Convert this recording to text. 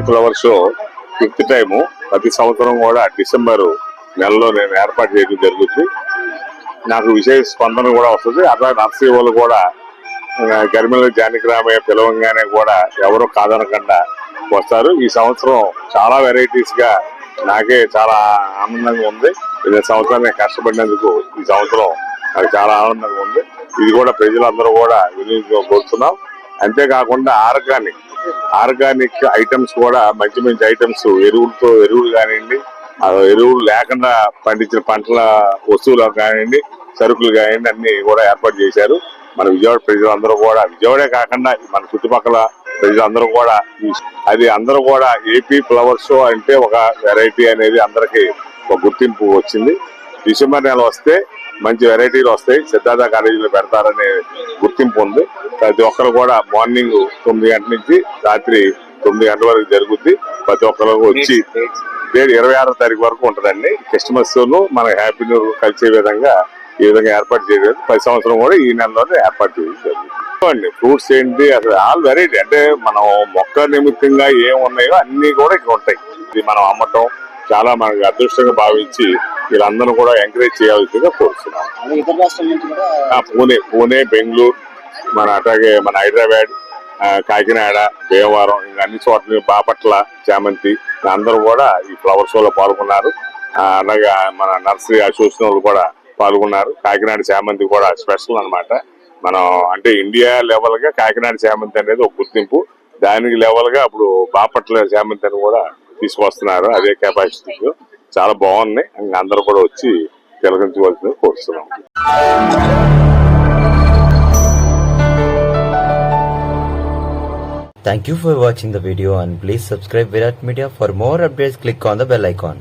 Flower show fifth time ప్రతి సంవత్సరం కూడా డిసెంబర్ నెలలో నేను ఏర్పాటు చేయడం జరుగుతుంది. నాకు విశేష స్పందన కూడా వస్తుంది. అట్లా నర్సరీ వాళ్ళు కూడా గరిమెల జానకిరామయ్య పిలవంగానే కూడా ఎవరు కాదనకుండా వస్తారు. ఈ సంవత్సరం చాలా వెరైటీస్ గా నాకే చాలా ఆనందంగా ఉంది. ఈ సంవత్సరం నేను కష్టపడినందుకు ఈ సంవత్సరం నాకు చాలా ఆనందంగా ఉంది. ఇది కూడా ప్రజలందరూ కూడా వినియోగించుకోబోతున్నాం. అంతేకాకుండా ఆర్గానిక్ ఐటమ్స్ కూడా మంచి మంచి ఐటమ్స్ ఎరువులు కానివ్వండి, ఎరువులు లేకుండా పండించిన పంటల వస్తువులు కానివ్వండి, సరుకులు కానివ్వండి అన్ని కూడా ఏర్పాటు చేశారు. మన విజయవాడ ప్రజలందరూ కూడా, విజయవాడే కాకుండా మన చుట్టుపక్కల ప్రజలందరూ కూడా అది అందరూ కూడా ఏపీ ఫ్లవర్ షో అంటే ఒక వెరైటీ అనేది అందరికి ఒక గుర్తింపు వచ్చింది. డిసెంబర్ నెల వస్తే మంచి వెరైటీలు వస్తాయి. సిద్ధార్థ కాలేజీలో పెడతారనే గుర్తింపు ఉంది. ప్రతి ఒక్కరు కూడా మార్నింగ్ 9 గంటల నుంచి రాత్రి 9 గంటల వరకు జరుగుద్ది. ప్రతి ఒక్కరు వచ్చి 26వ తారీఖు వరకు ఉంటదండి. క్రిస్మస్ మన హ్యాపీ న్యూ ఇయర్ కలిసే విధంగా ఈ విధంగా ఏర్పాటు చేయలేదు. ప్రతి సంవత్సరం కూడా ఈ నెలలోనే ఏర్పాటు చేయడం జరుగుతుంది. ఫ్రూట్స్ ఏంటి అసలు ఆల్ వెరైటీ, అంటే మనం మొక్క నిమిత్తంగా ఏం ఉన్నాయో అన్ని కూడా ఇక్కడ ఉంటాయి. ఇది మనం అమ్మటం చాలా మనకు అదృష్టంగా భావించి వీళ్ళందరూ కూడా ఎంకరేజ్ చేయాల్సిందిగా కోరుతున్నాం. పూణే, బెంగళూరు, అట్లాగే మన హైదరాబాద్, కాకినాడ, భీమవరం ఇంకా అన్ని చోట్ల, బాపట్ల, చామంతి అందరూ కూడా ఈ ఫ్లవర్ షోలో పాల్గొన్నారు. అలాగే మన నర్సరీ అసోసియేషన్ వాళ్ళు కూడా పాల్గొన్నారు. కాకినాడ చామంతి కూడా స్పెషల్ అన్నమాట. మనం అంటే ఇండియా లెవెల్ గా కాకినాడ చామంతి అనేది ఒక గుర్తింపు. దానికి లెవెల్ గా ఇప్పుడు బాపట్ల చామంతి అని కూడా తీసుకొస్తున్నారు. అదే కెపాసిటీ చాలా బాగున్నాయి. అందరూ కూడా వచ్చి తిలకించవలసింది కోరుతున్నాం. Thank you for watching the video and please subscribe Virat Media. For more updates, click on the bell icon.